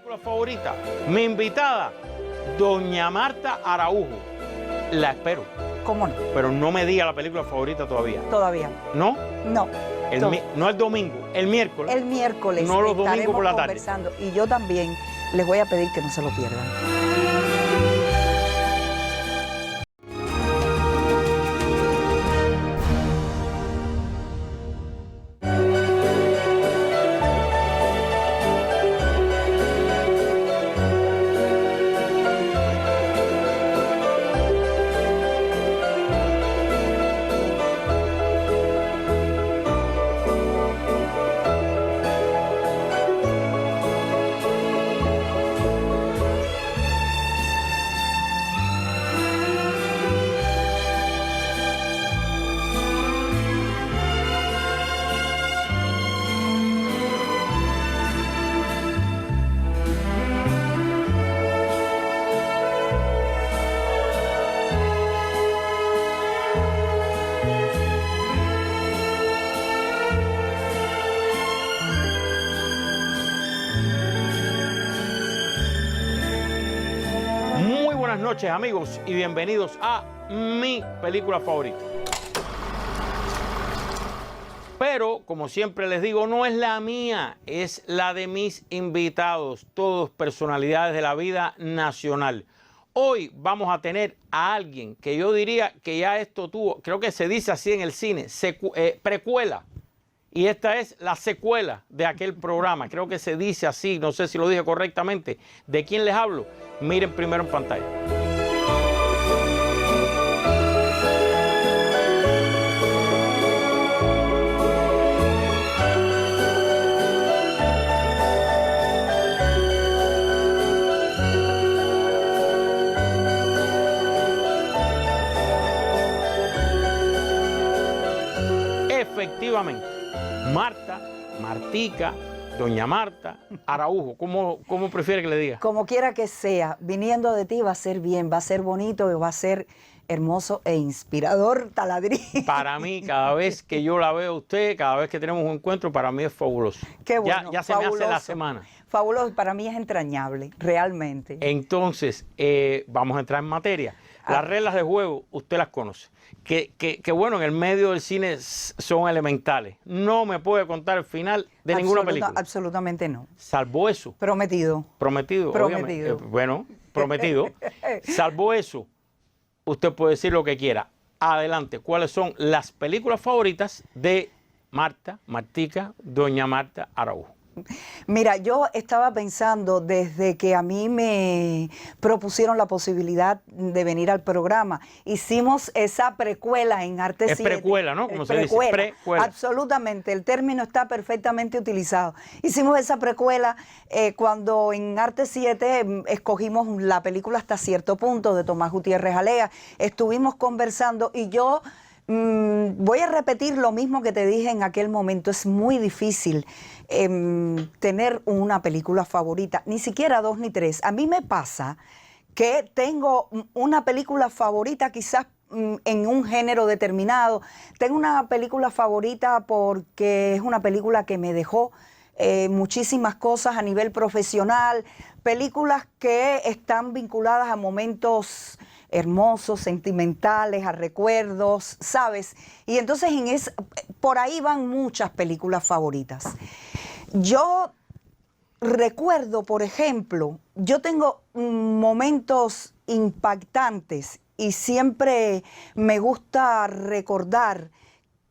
película favorita, mi invitada, doña Marta Araujo. La espero. ¿Cómo no? Pero no me diga la película favorita todavía. Todavía. ¿No? No. No el domingo, el miércoles. El miércoles. No los domingos por la tarde. Conversando. Y yo también les voy a pedir que no se lo pierdan. Buenas noches, amigos, y bienvenidos a mi película favorita. Pero, como siempre les digo, no es la mía, es la de mis invitados, todos personalidades de la vida nacional. Hoy vamos a tener a alguien que yo diría que ya esto tuvo, creo que se dice así en el cine, precuela. Y esta es la secuela de aquel programa. Creo que se dice así, no sé si lo dije correctamente. ¿De quién les hablo? Miren primero en pantalla. Efectivamente. Marta, Martica, doña Marta Araujo, ¿cómo prefiere que le diga? Como quiera que sea, viniendo de ti va a ser bien, va a ser bonito y va a ser hermoso e inspirador, taladrín. Para mí, cada vez que yo la veo a usted, cada vez que tenemos un encuentro, para mí es fabuloso. Qué bueno, ya se fabuloso. me hace la semana. Fabuloso, para mí es entrañable, realmente. Entonces, vamos a entrar en materia. Las reglas de juego, usted las conoce. Que bueno, en el medio del cine son elementales. No me puede contar el final de ninguna película. Absolutamente no. Salvo eso. Prometido. Prometido. Prometido. Bueno, prometido. Salvo eso, usted puede decir lo que quiera. Adelante, ¿cuáles son las películas favoritas de Marta, Martica, doña Marta Araujo? Mira, yo estaba pensando desde que a mí me propusieron la posibilidad de venir al programa, hicimos esa precuela en Arte 7. Es precuela, ¿no? Como se dice, precuela. Absolutamente, el término está perfectamente utilizado. Hicimos esa precuela cuando en Arte 7 escogimos la película Hasta cierto punto de Tomás Gutiérrez Alea. Estuvimos conversando y yo voy a repetir lo mismo que te dije en aquel momento. Es muy difícil tener una película favorita, ni siquiera 2 ni 3. A mí me pasa que tengo una película favorita quizás en un género determinado. Tengo una película favorita porque es una película que me dejó muchísimas cosas a nivel profesional, películas que están vinculadas a momentos hermosos, sentimentales, a recuerdos, ¿sabes? Y entonces por ahí van muchas películas favoritas. Yo recuerdo, por ejemplo, yo tengo momentos impactantes y siempre me gusta recordar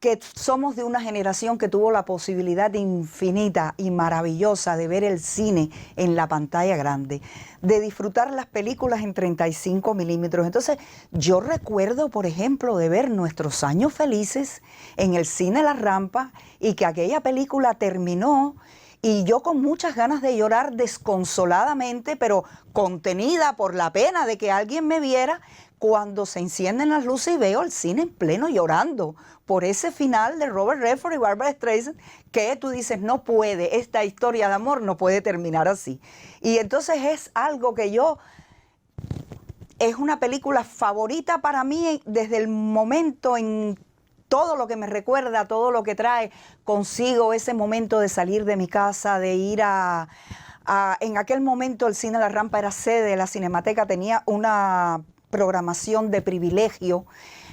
que somos de una generación que tuvo la posibilidad infinita y maravillosa de ver el cine en la pantalla grande, de disfrutar las películas en 35 milímetros. Entonces, yo recuerdo, por ejemplo, de ver Nuestros Años Felices en el cine La Rampa y que aquella película terminó y yo con muchas ganas de llorar desconsoladamente, pero contenida por la pena de que alguien me viera, cuando se encienden las luces y veo el cine en pleno llorando por ese final de Robert Redford y Barbra Streisand, que tú dices, no puede, esta historia de amor no puede terminar así. Y entonces es algo que es una película favorita para mí desde el momento en todo lo que me recuerda, todo lo que trae consigo ese momento de salir de mi casa, de ir a En aquel momento el Cine La Rampa era sede de la Cinemateca, tenía una programación de privilegio.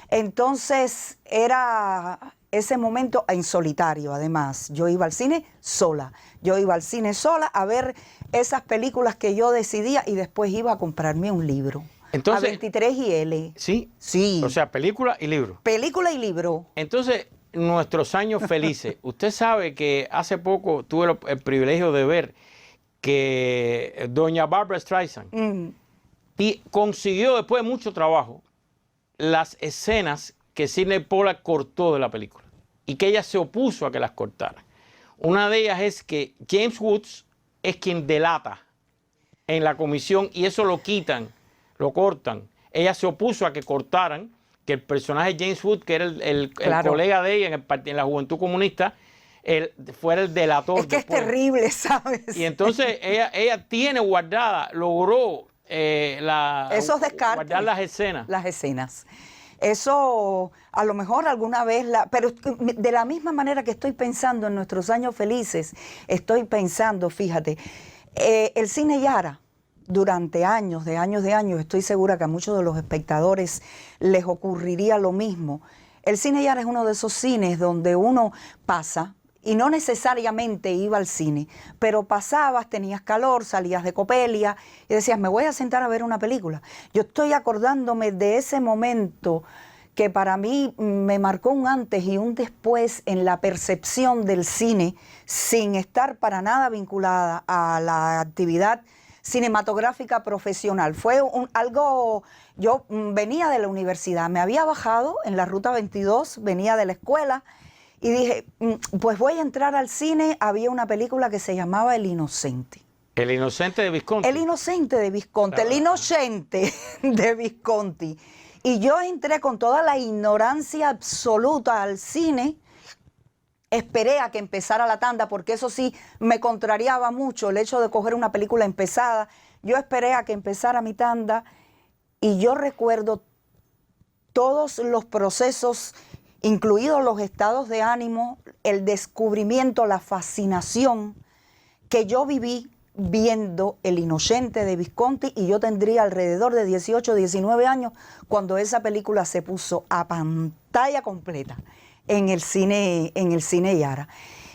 Entonces era ese momento en solitario, además. Yo iba al cine sola. Yo iba al cine sola a ver esas películas que yo decidía y después iba a comprarme un libro. Entonces, a 23 y L. Sí. Sí. O sea, película y libro. Película y libro. Entonces, nuestros años felices. Usted sabe que hace poco tuve el privilegio de ver que doña Barbra Streisand y consiguió, después de mucho trabajo, las escenas que Sidney Pollack cortó de la película y que ella se opuso a que las cortara. Una de ellas es que James Woods es quien delata en la comisión y eso lo quitan, lo cortan. Ella se opuso a que cortaran, que el personaje James Woods, que era el colega de ella en la Juventud Comunista, fuera el delator. Es que después. es terrible, ¿sabes? Y entonces ella tiene guardada, logró esos descartes, guardar las escenas. Las escenas. Eso a lo mejor alguna vez, pero de la misma manera que estoy pensando en nuestros años felices, estoy pensando, fíjate, el cine Yara, durante años, estoy segura que a muchos de los espectadores les ocurriría lo mismo. El cine Yara es uno de esos cines donde uno pasa, y no necesariamente iba al cine, pero pasabas, tenías calor, salías de Copelia y decías, me voy a sentar a ver una película. Yo estoy acordándome de ese momento que para mí me marcó un antes y un después en la percepción del cine, sin estar para nada vinculada a la actividad cinematográfica profesional. Fue algo, yo venía de la universidad, me había bajado en la Ruta 22, venía de la escuela, y dije, pues voy a entrar al cine. Había una película que se llamaba El Inocente. El Inocente de Visconti. El Inocente de Visconti, claro. El Inocente de Visconti. Y yo entré con toda la ignorancia absoluta al cine. Esperé a que empezara la tanda, porque eso sí me contrariaba mucho el hecho de coger una película empezada. Yo esperé a que empezara mi tanda y yo recuerdo todos los procesos, incluidos los estados de ánimo, el descubrimiento, la fascinación que yo viví viendo El Inocente de Visconti, y yo tendría alrededor de 18, 19 años cuando esa película se puso a pantalla completa en el cine Yara.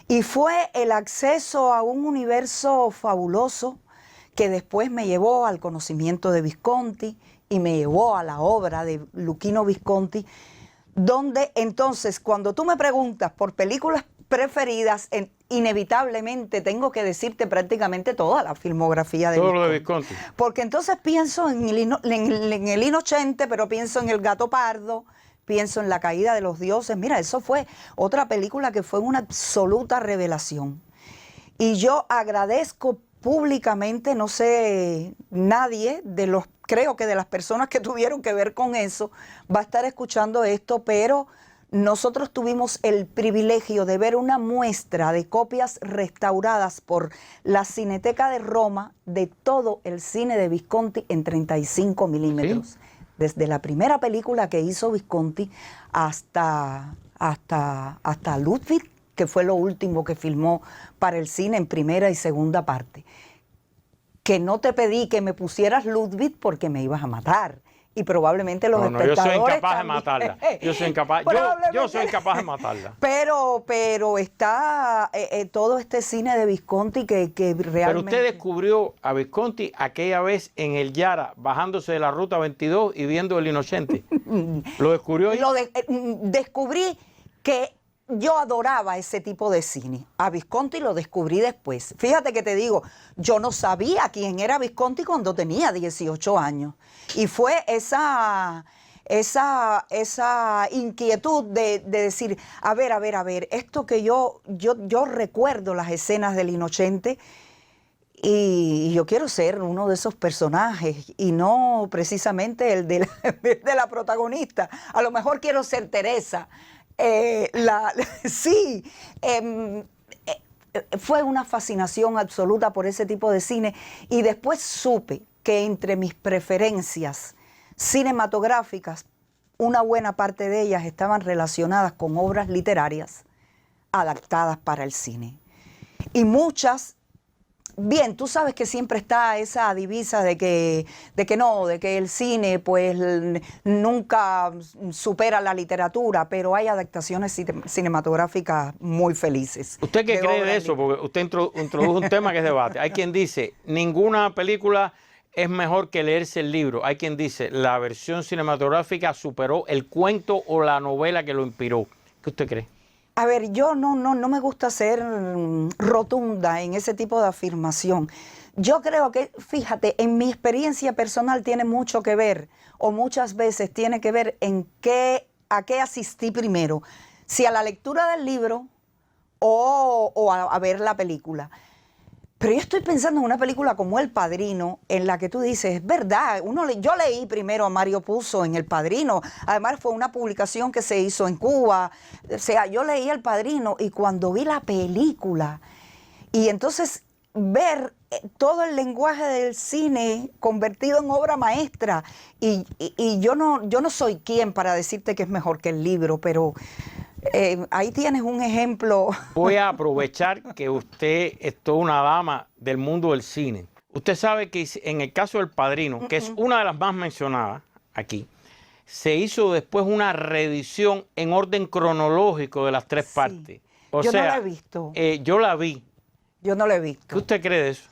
Y fue el acceso a un universo fabuloso que después me llevó al conocimiento de Visconti y me llevó a la obra de Luchino Visconti, donde entonces cuando tú me preguntas por películas preferidas, inevitablemente tengo que decirte prácticamente toda la filmografía de Visconti. Todo lo de Visconti. Porque entonces pienso en el Inocente, pero pienso en El Gato Pardo, pienso en La Caída de los Dioses. Mira, eso fue otra película que fue una absoluta revelación. Y yo agradezco públicamente, no sé, nadie de los, creo que de las personas que tuvieron que ver con eso, va a estar escuchando esto, pero nosotros tuvimos el privilegio de ver una muestra de copias restauradas por la Cineteca de Roma de todo el cine de Visconti en 35 milímetros. ¿Sí? Desde la primera película que hizo Visconti hasta Ludwig, que fue lo último que filmó para el cine en primera y segunda parte. Que no te pedí que me pusieras Ludwig porque me ibas a matar. Y probablemente los espectadores yo soy incapaz también. De matarla. Yo soy incapaz, yo soy incapaz de matarla. Pero está todo este cine de Visconti que realmente... Pero usted descubrió a Visconti aquella vez en el Yara, bajándose de la Ruta 22 y viendo El Inocente. ¿Lo descubrió ahí? Descubrí que yo adoraba ese tipo de cine. A Visconti lo descubrí después. Fíjate que te digo, yo no sabía quién era Visconti cuando tenía 18 años. Y fue esa inquietud de decir, a ver, esto que yo recuerdo las escenas del Inocente y yo quiero ser uno de esos personajes y no precisamente el de la protagonista. A lo mejor quiero ser Teresa. Fue una fascinación absoluta por ese tipo de cine y después supe que entre mis preferencias cinematográficas, una buena parte de ellas estaban relacionadas con obras literarias adaptadas para el cine. Y muchas bien, tú sabes que siempre está esa divisa de que el cine pues nunca supera la literatura, pero hay adaptaciones cinematográficas muy felices. ¿Usted qué cree de eso? Porque usted introdujo un tema que es debate. Hay quien dice, ninguna película es mejor que leerse el libro. Hay quien dice, la versión cinematográfica superó el cuento o la novela que lo inspiró. ¿Qué usted cree? A ver, yo no me gusta ser rotunda en ese tipo de afirmación. Yo creo que, fíjate, en mi experiencia personal tiene mucho que ver, o muchas veces tiene que ver a qué asistí primero, si a la lectura del libro o a ver la película. Pero yo estoy pensando en una película como El Padrino, en la que tú dices, es verdad, yo leí primero a Mario Puzo en El Padrino, además fue una publicación que se hizo en Cuba, o sea, yo leí El Padrino y cuando vi la película, y entonces ver todo el lenguaje del cine convertido en obra maestra, y yo no soy quien para decirte que es mejor que el libro, pero ahí tienes un ejemplo. Voy a aprovechar que usted es toda una dama del mundo del cine. Usted sabe que en el caso del Padrino, que es una de las más mencionadas aquí, se hizo después una reedición en orden cronológico de las tres partes. Yo no la he visto. Yo la vi. Yo no la he visto. ¿Qué usted cree de eso?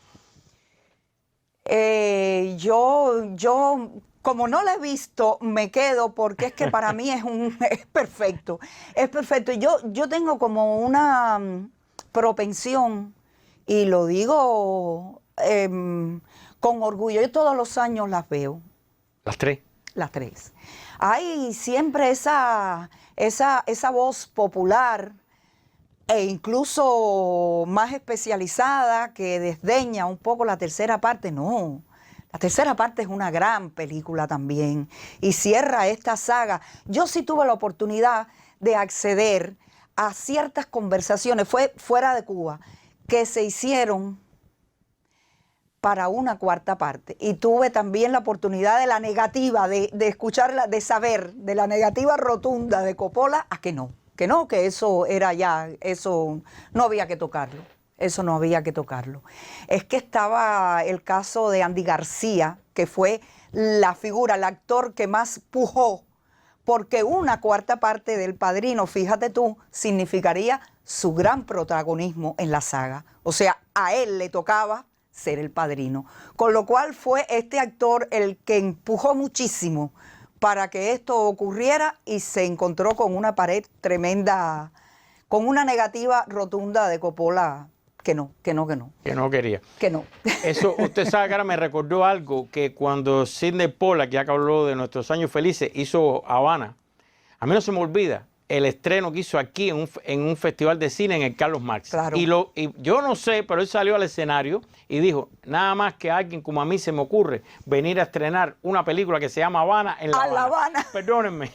Yo como no la he visto, me quedo porque es que para mí es perfecto. Es perfecto. Yo tengo como una propensión, y lo digo con orgullo. Yo todos los años las veo. ¿Las tres? Las tres. Hay siempre esa voz popular e incluso más especializada que desdeña un poco la tercera parte. No. La tercera parte es una gran película también y cierra esta saga. Yo sí tuve la oportunidad de acceder a ciertas conversaciones, fue fuera de Cuba, que se hicieron para una cuarta parte. Y tuve también la oportunidad de la negativa, de escucharla, de saber, de la negativa rotunda de Coppola a que no, que eso era ya, eso no había que tocarlo. Eso no había que tocarlo. Es que estaba el caso de Andy García, que fue la figura, el actor que más pujó, porque una cuarta parte del Padrino, fíjate tú, significaría su gran protagonismo en la saga. O sea, a él le tocaba ser el padrino. Con lo cual fue este actor el que empujó muchísimo para que esto ocurriera y se encontró con una pared tremenda, con una negativa rotunda de Coppola. Que no. Que no quería. Que no. Eso, usted sabe que ahora me recordó algo que cuando Sidney Pollack, ya que habló de nuestros años felices, hizo Habana. A mí no se me olvida el estreno que hizo aquí en un festival de cine en el Carlos Marx. Claro. Y yo no sé, pero él salió al escenario y dijo, nada más que a alguien como a mí se me ocurre venir a estrenar una película que se llama Habana en La Habana. La Habana. Perdónenme.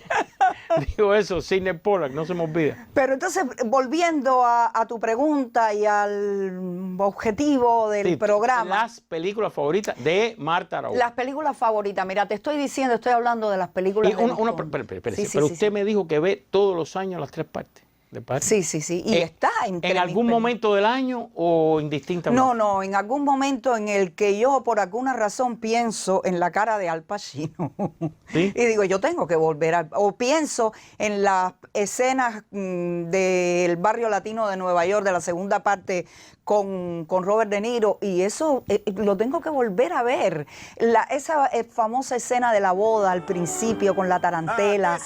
Digo eso, Sidney Pollack, no se me olvida. Pero entonces, volviendo a tu pregunta y al objetivo del programa. Las películas favoritas de Marta Araújo. Las películas favoritas. Mira, te estoy diciendo, estoy hablando de las películas pero usted me dijo que ve todos los años las tres partes. Sí. Y está ¿En algún momento del año o indistintamente? No, en algún momento en el que yo por alguna razón pienso en la cara de Al Pacino. ¿Sí? Y digo, yo tengo que volver o pienso en las escenas del barrio latino de Nueva York, de la segunda parte con Robert De Niro, y eso lo tengo que volver a ver. Esa famosa escena de la boda al principio con la tarantela,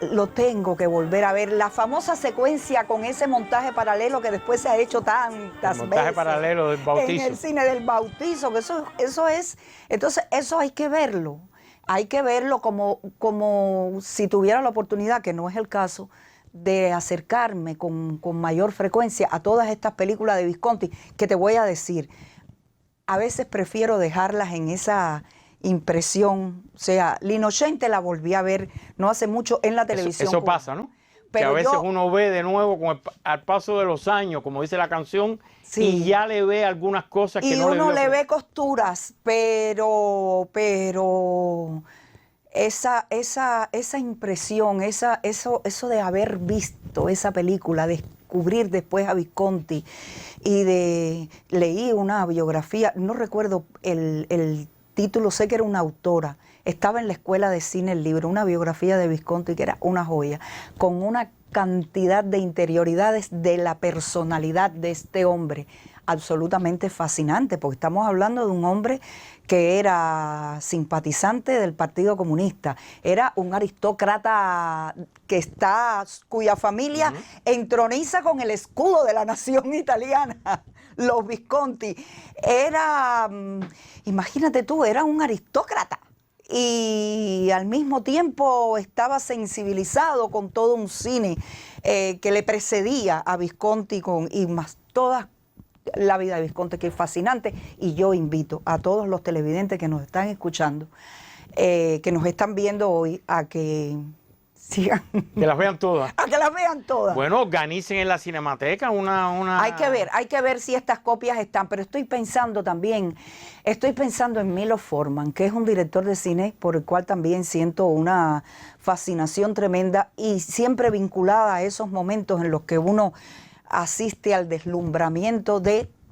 lo tengo que volver a ver. La famosa secuencia con ese montaje paralelo que después se ha hecho tantas veces. Montaje paralelo del bautizo. En el cine del bautizo, que eso es. Entonces, eso hay que verlo. Hay que verlo como si tuviera la oportunidad, que no es el caso, de acercarme con mayor frecuencia a todas estas películas de Visconti, que te voy a decir, a veces prefiero dejarlas en esa impresión. O sea, L'Innocente la volví a ver no hace mucho en la televisión. Eso pasa, ¿no? Pero que a veces uno ve de nuevo al paso de los años, como dice la canción, y ya le ve algunas cosas que no le ve. Y uno le ve costuras, pero esa impresión, eso de haber visto esa película, de descubrir después a Visconti leí una biografía, no recuerdo el título, sé que era una autora, estaba en la escuela de cine el libro, una biografía de Visconti que era una joya, con una cantidad de interioridades de la personalidad de este hombre, absolutamente fascinante, porque estamos hablando de un hombre que era simpatizante del Partido Comunista, era un aristócrata cuya familia entroniza con el escudo de la nación italiana, los Visconti. Era, imagínate tú, era un aristócrata y al mismo tiempo estaba sensibilizado con todo un cine que le precedía a Visconti y más todas la vida de Visconti, que es fascinante, y yo invito a todos los televidentes que nos están escuchando, que nos están viendo hoy, a que sigan. Que las vean todas. A que las vean todas. Bueno, organicen en la Cinemateca una... Hay que ver si estas copias están, pero estoy pensando en Milo Forman, que es un director de cine por el cual también siento una fascinación tremenda y siempre vinculada a esos momentos en los que uno asiste al deslumbramiento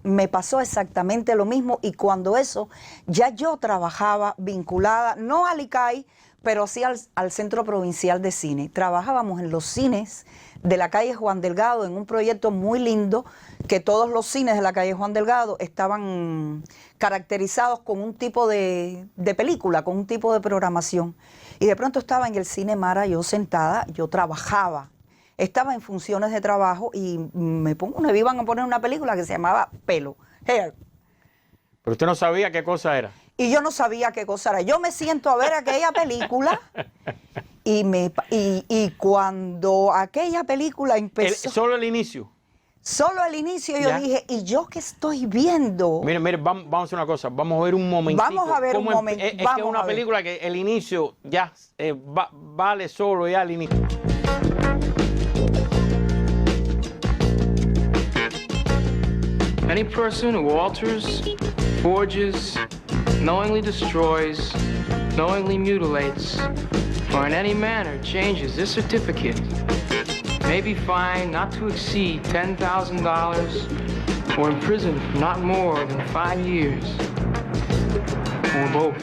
me pasó exactamente lo mismo, y cuando eso ya yo trabajaba vinculada, no al ICAI, pero sí al Centro Provincial de Cine. Trabajábamos en los cines de la calle Juan Delgado en un proyecto muy lindo, que todos los cines de la calle Juan Delgado estaban caracterizados con un tipo de película, con un tipo de programación. Y de pronto estaba en el Cine Mara, yo sentada, yo trabajaba. Estaba en funciones de trabajo y me iban a poner una película que se llamaba Pelo, Hair. Pero usted no sabía qué cosa era. Y yo no sabía qué cosa era. Yo me siento a ver aquella película y cuando aquella película empezó... Solo el inicio. Solo el inicio yo dije, ¿y yo qué estoy viendo? Mire, vamos a hacer una cosa, vamos a ver un momentito. Vamos a ver un momento. Es que es una película que el inicio ya vale solo ya el inicio. Any person who alters, forges, knowingly destroys, knowingly mutilates, or in any manner changes this certificate may be fined not to exceed $10,000 or imprisoned for not more than 5 years, or both.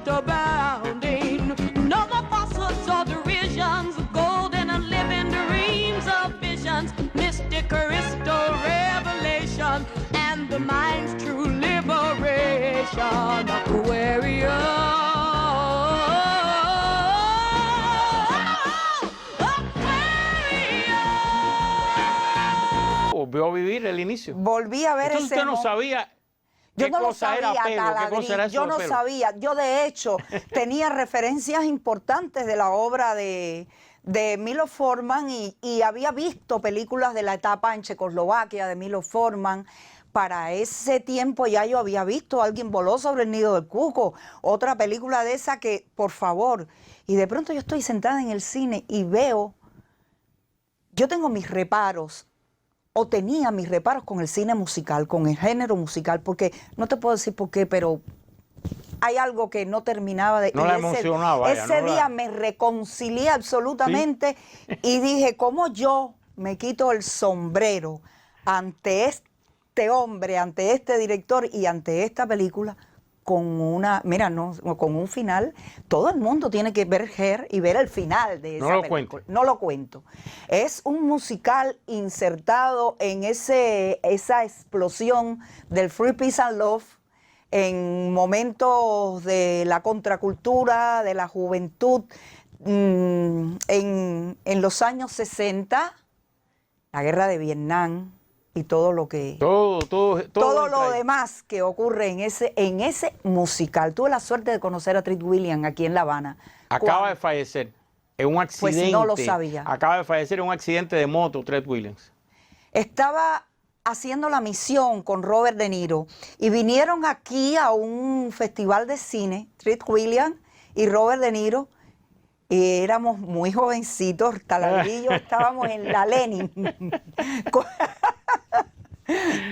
Abounding. No more falsehoods or derisions, golden and living dreams of visions, mystic crystal revelation, and the mind's true liberation. Aquarius. Volvió a vivir el inicio. Volví a ver Entonces ese... usted no sabía... Yo no lo sabía, Taladrín, yo no sabía. Yo, de hecho, tenía referencias importantes de la obra de Milo Forman y había visto películas de la etapa en Checoslovaquia de Milo Forman. Para ese tiempo ya yo había visto Alguien voló sobre el nido del cuco, otra película de esa que, por favor, y de pronto yo estoy sentada en el cine y veo, yo tengo mis reparos o tenía mis reparos con el cine musical, con el género musical, porque no te puedo decir por qué, pero hay algo que no terminaba de... No la emocionaba. Ese día me reconcilié absolutamente y dije, ¿cómo yo me quito el sombrero ante este hombre, ante este director y ante esta película con una... Mira, no, con un final. Todo el mundo tiene que ver Her y ver el final de esa película. Cuento. No lo cuento. Es un musical insertado en esa explosión del Free Peace and Love, en momentos de la contracultura, de la juventud, en los años 60, la guerra de Vietnam y todo lo que... Todo lo demás que ocurre en ese musical. Tuve la suerte de conocer a Treat Williams aquí en La Habana. Acaba de fallecer en un accidente. Pues no lo sabía. Acaba de fallecer en un accidente de moto, Treat Williams. Estaba haciendo la misión con Robert De Niro y vinieron aquí a un festival de cine, Treat Williams y Robert De Niro, y éramos muy jovencitos, taladrillos, estábamos en la Lenin.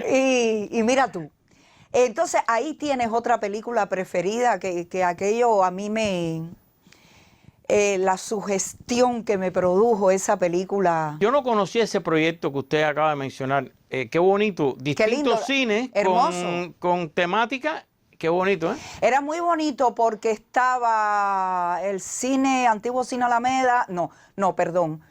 y mira tú, entonces ahí tienes otra película preferida que aquello a mí me... la sugestión que me produjo esa película. Yo no conocía ese proyecto que usted acaba de mencionar. Qué bonito. Distintos cines con temática. Qué bonito, ¿eh? Era muy bonito porque estaba el cine, antiguo Cine Alameda. No, perdón.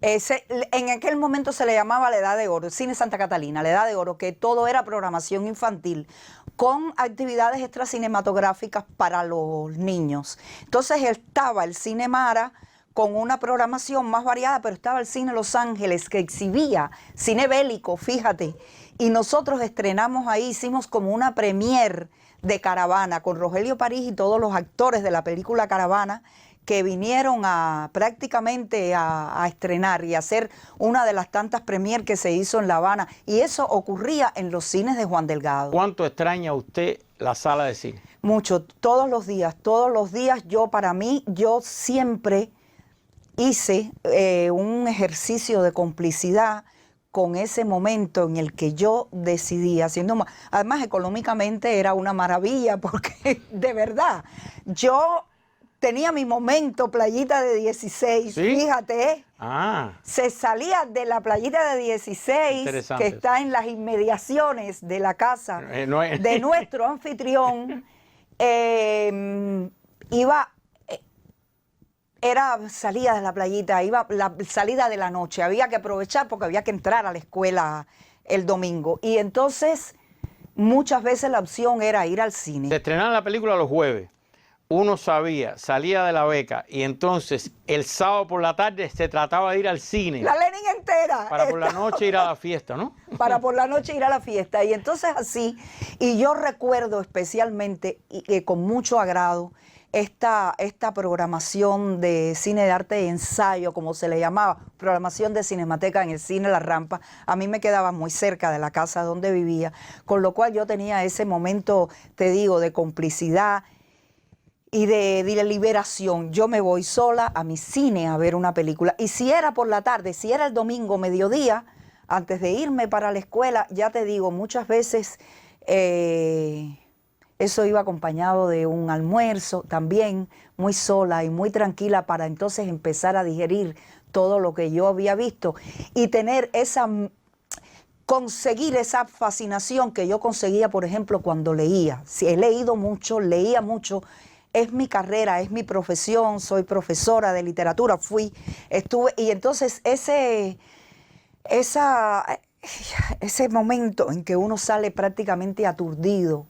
En aquel momento se le llamaba la Edad de Oro, el Cine Santa Catalina, la Edad de Oro, que todo era programación infantil, con actividades extracinematográficas para los niños. Entonces estaba el Cine Mara con una programación más variada, pero estaba el Cine Los Ángeles, que exhibía cine bélico, fíjate. Y nosotros estrenamos ahí, hicimos como una premiere de Caravana, con Rogelio París y todos los actores de la película Caravana, que vinieron prácticamente a estrenar y a hacer una de las tantas premier que se hizo en La Habana. Y eso ocurría en los cines de Juan Delgado. ¿Cuánto extraña usted la sala de cine? Mucho, todos los días, yo siempre hice un ejercicio de complicidad con ese momento en el que yo decidí, además económicamente era una maravilla, porque de verdad, yo... tenía mi momento, playita de 16, ¿sí? Fíjate, se salía de la playita de 16, que está en las inmediaciones de la casa de nuestro anfitrión, salía de la playita, iba la salida de la noche, había que aprovechar porque había que entrar a la escuela el domingo, y entonces muchas veces la opción era ir al cine. Se estrenaba la película los jueves. Uno salía de la beca y entonces el sábado por la tarde se trataba de ir al cine. La Lenin entera. Para por la noche ir a la fiesta, ¿no? Para por la noche ir a la fiesta. Y entonces así, y yo recuerdo especialmente y con mucho agrado esta programación de cine de arte y ensayo, como se le llamaba, programación de Cinemateca en el Cine La Rampa. A mí me quedaba muy cerca de la casa donde vivía, con lo cual yo tenía ese momento, te digo, de complicidad y de liberación. Yo me voy sola a mi cine a ver una película. Y si era por la tarde, si era el domingo, mediodía, antes de irme para la escuela, ya te digo, muchas veces eso iba acompañado de un almuerzo también, muy sola y muy tranquila, para entonces empezar a digerir todo lo que yo había visto y conseguir esa fascinación que yo conseguía, por ejemplo, cuando leía. Si he leído mucho, leía mucho. Es mi carrera, es mi profesión, soy profesora de literatura, estuve, y entonces ese momento en que uno sale prácticamente aturdido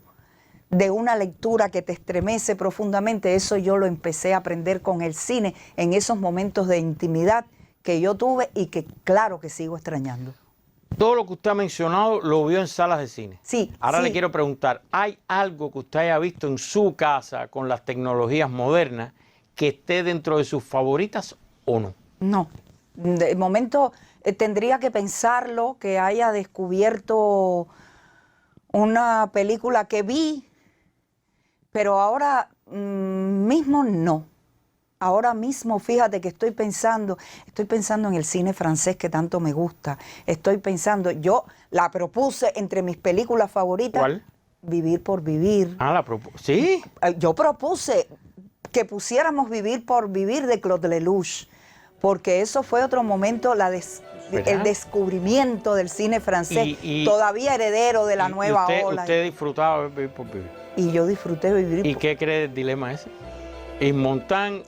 de una lectura que te estremece profundamente, eso yo lo empecé a aprender con el cine, en esos momentos de intimidad que yo tuve y que claro que sigo extrañando. Todo lo que usted ha mencionado lo vio en salas de cine. Sí. Ahora le quiero preguntar, ¿hay algo que usted haya visto en su casa con las tecnologías modernas que esté dentro de sus favoritas o no? No. De momento tendría que pensarlo, que haya descubierto una película que vi, pero ahora mismo no. Ahora mismo, fíjate que estoy pensando en el cine francés que tanto me gusta. Estoy pensando, yo la propuse entre mis películas favoritas. ¿Cuál? Vivir por vivir. Ah, ¿sí? Yo propuse que pusiéramos Vivir por vivir de Claude Lelouch, porque eso fue otro momento, el descubrimiento del cine francés, todavía heredero de la nueva ola. Usted disfrutaba Vivir por vivir. Y yo disfruté Vivir ¿Y por qué cree del dilema ese? Y Montan,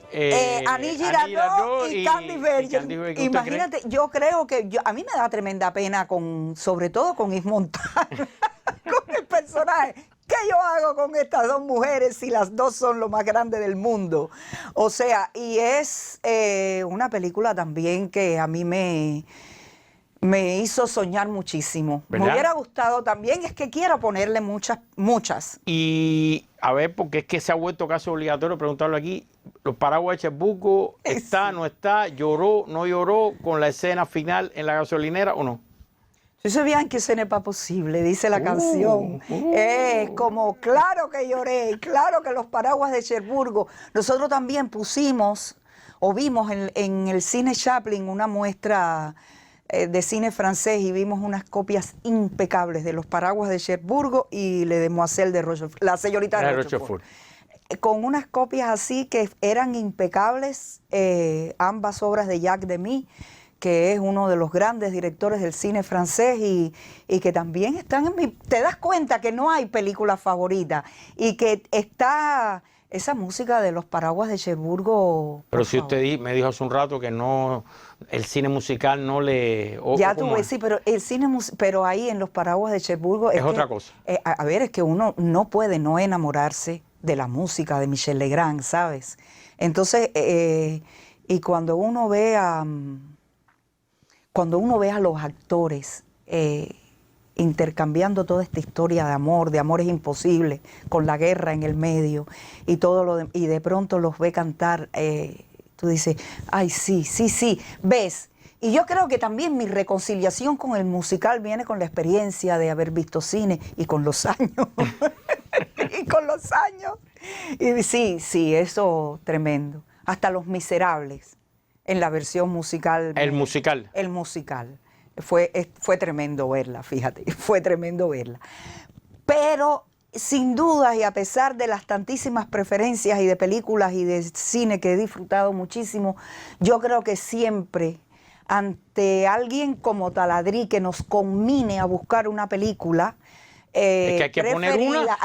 Annie Girardot y Candy Bergen. Imagínate, yo creo que a mí me da tremenda pena sobre todo con Yves Montand, con el personaje. ¿Qué yo hago con estas dos mujeres si las dos son lo más grande del mundo? O sea, y es una película también que a mí me hizo soñar muchísimo. ¿Verdad? Me hubiera gustado también, es que quiero ponerle muchas. Y a ver, porque es que se ha vuelto casi obligatorio preguntarlo aquí. Los paraguas de Cherburgo, ¿está, no está? ¿Lloró, no lloró con la escena final en la gasolinera o no? Si se veían que ce n'est pas posible, dice la canción. Es como, claro que lloré, claro que los paraguas de Cherburgo. Nosotros también pusimos o vimos en el cine Chaplin una muestra de cine francés y vimos unas copias impecables de los paraguas de Cherburgo y Le Demoiselle de Rochefort, la señorita de Rochefort. Con unas copias así que eran impecables, ambas obras de Jacques Demy, que es uno de los grandes directores del cine francés y que también están en mi... Te das cuenta que no hay película favorita y que está esa música de los paraguas de Cherburgo. Pero si usted me dijo hace un rato que no, el cine musical no le... Ya tú ves, sí, pero el cine, pero ahí en los paraguas de Cherburgo... Es otra cosa. A ver, es que uno no puede no enamorarse de la música de Michel Legrand, ¿sabes? Entonces, y cuando uno ve a los actores intercambiando toda esta historia de amores imposibles, con la guerra en el medio y y de pronto los ve cantar, tú dices, ay, sí, ves. Y yo creo que también mi reconciliación con el musical viene con la experiencia de haber visto cine y con los años. Y sí, eso tremendo. Hasta Los Miserables, en la versión musical. El musical. Fue tremendo verla, fíjate, fue tremendo verla. Pero sin duda, y a pesar de las tantísimas preferencias y de películas y de cine que he disfrutado muchísimo, yo creo que siempre ante alguien como Taladrí que nos conmine a buscar una película, es que hay que poner una.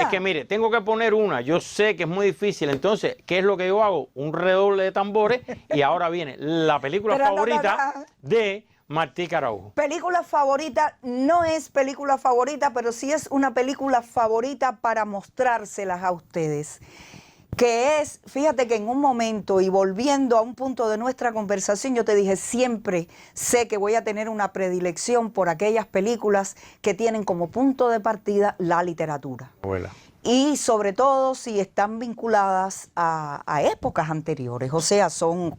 Es que mire, tengo que poner una. Yo sé que es muy difícil. Entonces, ¿qué es lo que yo hago? Un redoble de tambores y ahora viene la película favorita de Martí Araujo. Película favorita no es película favorita, pero sí es una película favorita para mostrárselas a ustedes. Que es, fíjate que en un momento, y volviendo a un punto de nuestra conversación, yo te dije, siempre sé que voy a tener una predilección por aquellas películas que tienen como punto de partida la literatura. Abuela. Y sobre todo si están vinculadas a épocas anteriores, o sea, son...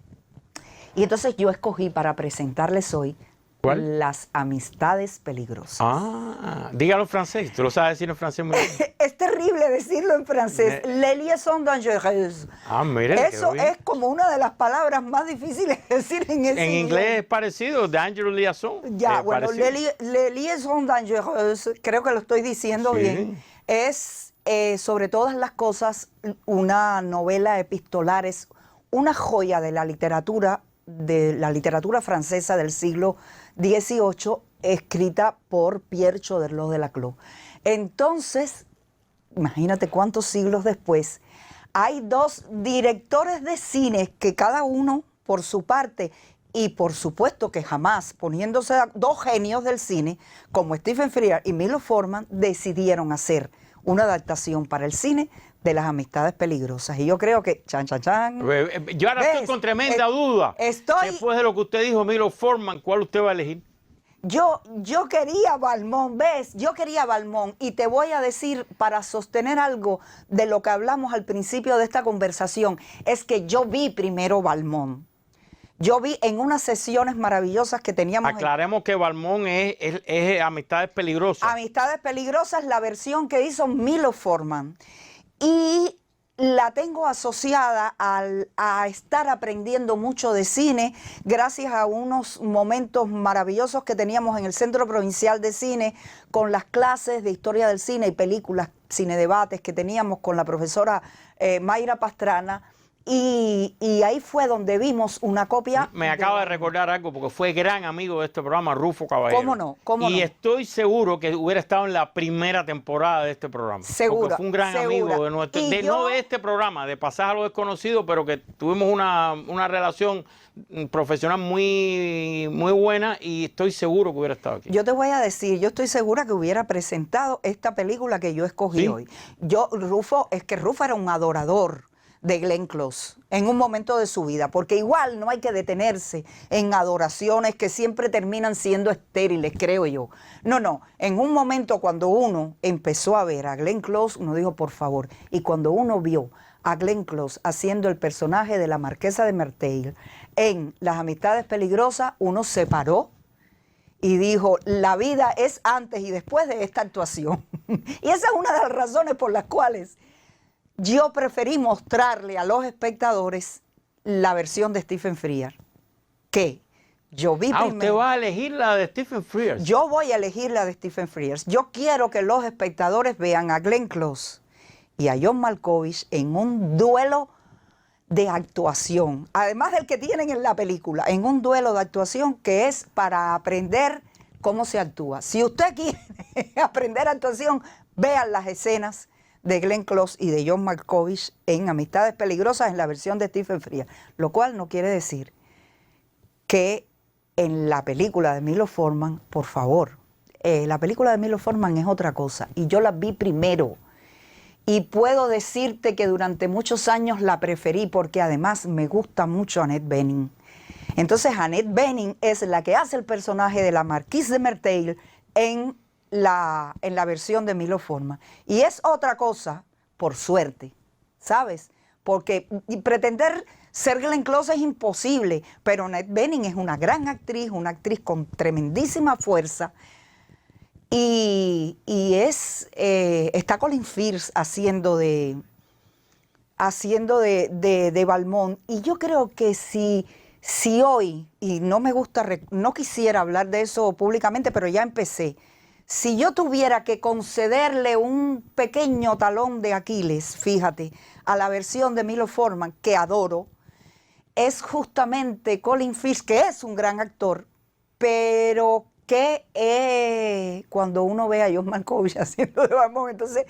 Y entonces yo escogí para presentarles hoy ¿Cuál? Las amistades peligrosas. Ah, dígalo en francés. Tú lo sabes decir en francés muy bien. Es terrible decirlo en francés. Les liaisons dangereuses. Ah, mire. Eso es como una de las palabras más difíciles de decir en ese En inglés es parecido, Dangerous Liaison. Ya, bueno, les liaisons dangereuses, creo que lo estoy diciendo bien. Es, sobre todas las cosas, una novela epistolar, es una joya de la literatura francesa del siglo XVIII, escrita por Pierre Choderlos de Laclos. Entonces, imagínate cuántos siglos después, hay dos directores de cine que cada uno por su parte, y por supuesto que jamás poniéndose dos genios del cine, como Stephen Frears y Milo Forman, decidieron hacer una adaptación para el cine de Las amistades peligrosas. Y yo creo que, Yo ahora estoy con tremenda duda. Después de lo que usted dijo, Milo Forman, ¿cuál usted va a elegir? Yo quería Valmont, ¿ves? Yo quería Valmont. Y te voy a decir, para sostener algo de lo que hablamos al principio de esta conversación, es que yo vi primero Valmont. Yo vi en unas sesiones maravillosas que teníamos. Aclaremos que Valmont es Amistades Peligrosas. Amistades Peligrosas, la versión que hizo Milo Forman. Y la tengo asociada a estar aprendiendo mucho de cine gracias a unos momentos maravillosos que teníamos en el Centro Provincial de Cine con las clases de historia del cine y películas, cine debates que teníamos con la profesora Mayra Pastrana. Y ahí fue donde vimos una copia. Me acaba de recordar algo porque fue gran amigo de este programa, Rufo Caballero. ¿Cómo no? ¿Cómo y no? estoy seguro que hubiera estado en la primera temporada de este programa. Seguro. Porque fue un gran amigo de nuestro, no de este programa, de Pasaje a lo Desconocido, pero que tuvimos una relación profesional muy buena y estoy seguro que hubiera estado aquí. Yo te voy a decir, yo estoy segura que hubiera presentado esta película que yo escogí hoy. Rufo era un adorador de Glenn Close en un momento de su vida, porque igual no hay que detenerse en adoraciones que siempre terminan siendo estériles, creo yo. No, en un momento cuando uno empezó a ver a Glenn Close, uno dijo, por favor, y cuando uno vio a Glenn Close haciendo el personaje de la Marquesa de Merteuil en Las Amistades Peligrosas, uno se paró y dijo, la vida es antes y después de esta actuación. Y esa es una de las razones por las cuales yo preferí mostrarle a los espectadores la versión de Stephen Frears, que yo vi primero. ¿Usted va a elegir la de Stephen Frears? Yo voy a elegir la de Stephen Frears. Yo quiero que los espectadores vean a Glenn Close y a John Malkovich en un duelo de actuación, además del que tienen en la película, en un duelo de actuación que es para aprender cómo se actúa. Si usted quiere aprender actuación, vean las escenas de Glenn Close y de John Malkovich en Amistades Peligrosas en la versión de Stephen Frears, lo cual no quiere decir que en la película de Milos Forman, por favor, la película de Milos Forman es otra cosa y yo la vi primero y puedo decirte que durante muchos años la preferí porque además me gusta mucho Annette Bening. Entonces Annette Bening es la que hace el personaje de la Marquise de Merteuil en la versión de Milos Forman. Y es otra cosa, por suerte, ¿sabes? Porque pretender ser Glenn Close es imposible, pero Annette Bening es una gran actriz, una actriz con tremendísima fuerza. Y está Colin Firth haciendo de Valmont. Y yo creo que si hoy, y no quisiera hablar de eso públicamente, pero ya empecé, si yo tuviera que concederle un pequeño talón de Aquiles, fíjate, a la versión de Milos Forman, que adoro, es justamente Colin Firth, que es un gran actor, pero que cuando uno ve a John Malkovich haciendo de Valmont, entonces...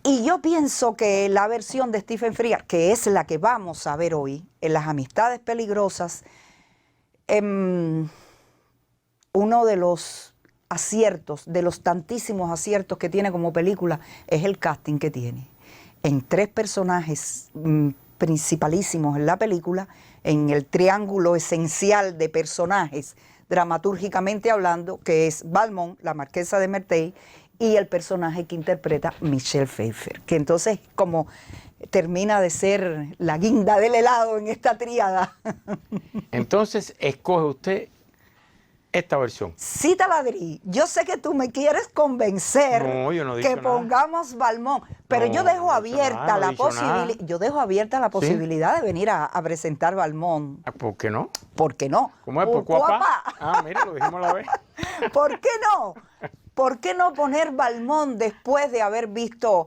y yo pienso que la versión de Stephen Frears, que es la que vamos a ver hoy, en Las Amistades Peligrosas, uno de los aciertos, de los tantísimos aciertos que tiene como película, es el casting que tiene. En 3 personajes principalísimos en la película, en el triángulo esencial de personajes, dramatúrgicamente hablando, que es Valmont, la Marquesa de Merteuil, y el personaje que interpreta Michelle Pfeiffer, que entonces como termina de ser la guinda del helado en esta tríada. Entonces, escoge usted esta versión. Sí, Taladrí, yo sé que tú me quieres convencer yo no he que dicho nada. pongamos Valmont, pero yo dejo abierta la posibilidad. Yo dejo abierta la posibilidad de venir a presentar Valmont. ¿Por qué no? ¿Por qué no? ¿Cómo es? ¿Por cuapa? Mira, lo dijimos a la vez. ¿Por qué no? ¿Por qué no poner Valmont después de haber visto?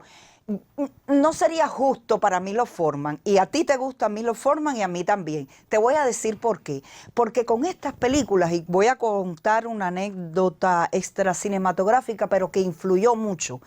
No sería justo para Milos Forman, y a ti te gusta Milos Forman y a mí también. Te voy a decir por qué. Porque con estas películas, y voy a contar una anécdota extra cinematográfica, pero que influyó mucho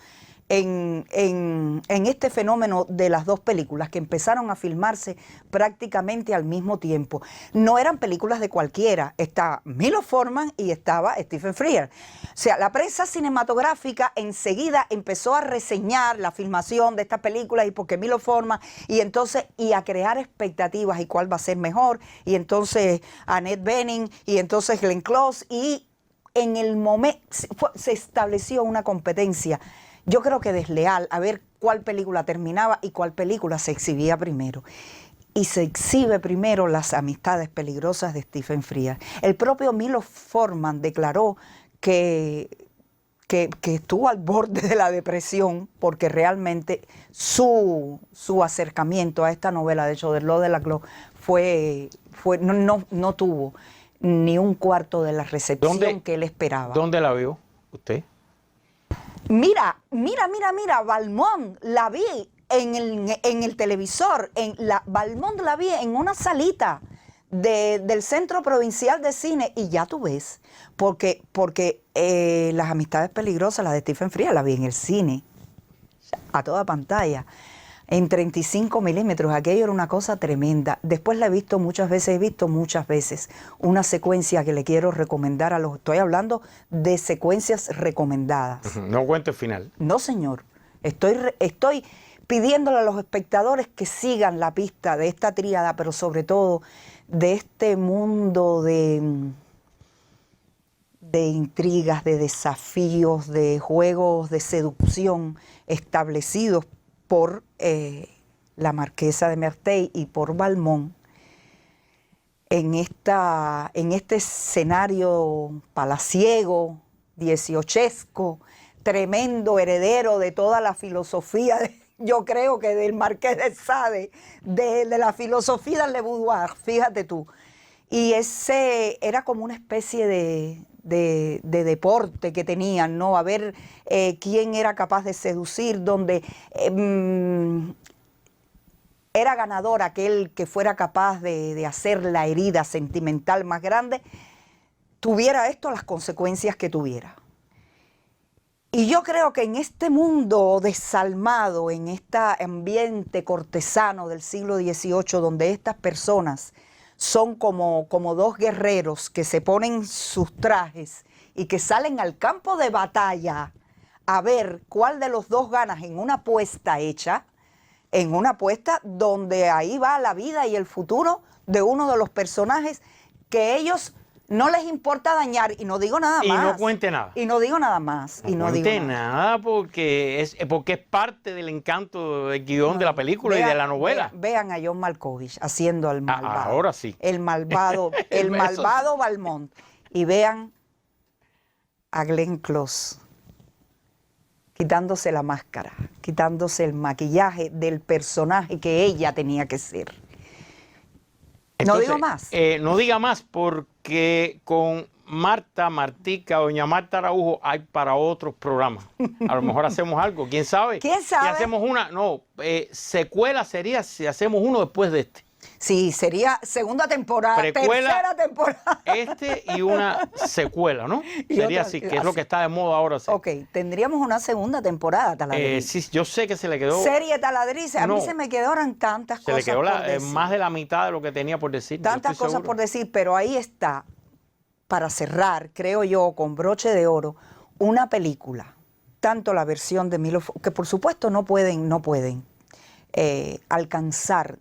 en este fenómeno de las 2 películas que empezaron a filmarse prácticamente al mismo tiempo. No eran películas de cualquiera, estaba Milos Forman y estaba Stephen Frears. O sea, la prensa cinematográfica enseguida empezó a reseñar la filmación de estas películas y porque Milos Forman, y entonces, y a crear expectativas y cuál va a ser mejor, y entonces Annette Bening, y entonces Glenn Close, y en el momento se estableció una competencia, yo creo que desleal, a ver cuál película terminaba y cuál película se exhibía primero. Y se exhibe primero Las Amistades Peligrosas de Stephen Frears. El propio Milos Forman declaró que que estuvo al borde de la depresión, porque realmente su acercamiento a esta novela de Choderlos de Laclos no tuvo ni un cuarto de la recepción que él esperaba. ¿Dónde la vio usted? Mira, Valmont la vi en el televisor, Valmont la vi en una salita del Centro Provincial de Cine, y ya tú ves, porque Las Amistades Peligrosas, la de Stephen Frears, la vi en el cine, a toda pantalla, en 35 milímetros, aquello era una cosa tremenda. Después la he visto muchas veces, una secuencia que le quiero recomendar estoy hablando de secuencias recomendadas. No cuente el final. No, señor, estoy pidiéndole a los espectadores que sigan la pista de esta tríada, pero sobre todo de este mundo de intrigas, de desafíos, de juegos de seducción establecidos por la Marquesa de Merteuil y por Valmont en este escenario palaciego, dieciochesco, tremendo, heredero de toda la filosofía, yo creo que del Marqués de Sade, de la filosofía del Le Boudoir, fíjate tú. Y ese era como una especie de deporte que tenían, ¿no? A ver quién era capaz de seducir, donde era ganador aquel que fuera capaz de hacer la herida sentimental más grande, tuviera esto las consecuencias que tuviera. Y yo creo que en este mundo desalmado, en este ambiente cortesano del siglo XVIII, donde estas personas son como dos guerreros que se ponen sus trajes y que salen al campo de batalla a ver cuál de los dos ganas en una apuesta hecha, en una apuesta donde ahí va la vida y el futuro de uno de los personajes que ellos no les importa dañar, y no digo nada más. Y no cuente nada. Y no digo nada más. No cuente nada porque es parte del encanto del guión de la película y de la novela. Vean a John Malkovich haciendo al malvado. Ahora sí. El malvado, el malvado Valmont. Y vean a Glenn Close quitándose la máscara, quitándose el maquillaje del personaje que ella tenía que ser. Entonces, no digo más. No diga más porque con Martica, doña Marta Araujo, hay para otros programas. A lo mejor hacemos algo, ¿quién sabe? ¿Quién sabe? Si hacemos secuela sería si hacemos uno después de este. Sí, sería segunda temporada, Precuela, tercera temporada. Y una secuela, ¿no? Sería así, que es lo que está de moda ahora. Sí. Ok, tendríamos una segunda temporada, Taladriz. Sí, yo sé que se le quedó... Serie Taladriz, a mí se me quedaron tantas cosas se le quedó por decir. Más de la mitad de lo que tenía por decir. Tantas cosas por decir, pero ahí está, para cerrar, creo yo, con broche de oro, una película, tanto la versión de Milo, que por supuesto no pueden alcanzar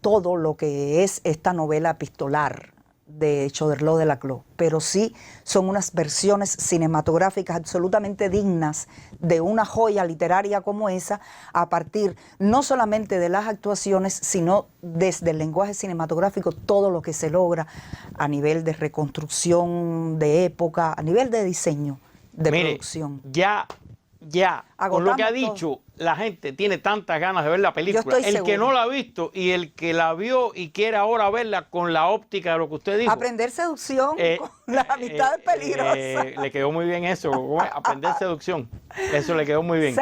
todo lo que es esta novela epistolar de Choderlos de Laclos, pero sí son unas versiones cinematográficas absolutamente dignas de una joya literaria como esa, a partir no solamente de las actuaciones, sino desde el lenguaje cinematográfico, todo lo que se logra a nivel de reconstrucción de época, a nivel de diseño, de producción. Ya, con lo que ha dicho, la gente tiene tantas ganas de ver la película. El que no la ha visto y el que la vio y quiere ahora verla con la óptica de lo que usted dijo. Aprender seducción con las amistades peligrosas. Le quedó muy bien eso, aprender seducción. Eso le quedó muy bien. Sí.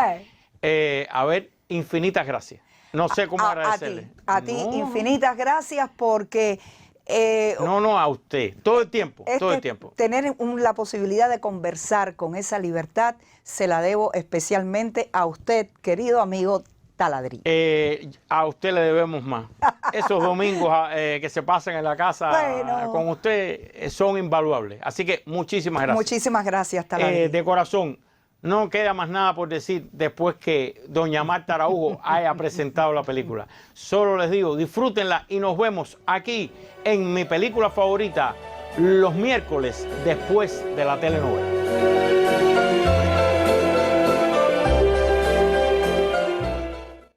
A ver, infinitas gracias. No sé cómo agradecerle. A ti, infinitas gracias porque... a usted, todo el tiempo, todo el tiempo. Tener la posibilidad de conversar con esa libertad, se la debo especialmente a usted, querido amigo Taladriz. A usted le debemos más. Esos domingos que se pasan en la casa con usted son invaluables. Así que muchísimas gracias. Muchísimas gracias, Taladriz. De corazón. No queda más nada por decir después que doña Marta Araujo haya presentado la película. Solo les digo, disfrútenla y nos vemos aquí en mi película favorita los miércoles después de la telenovela.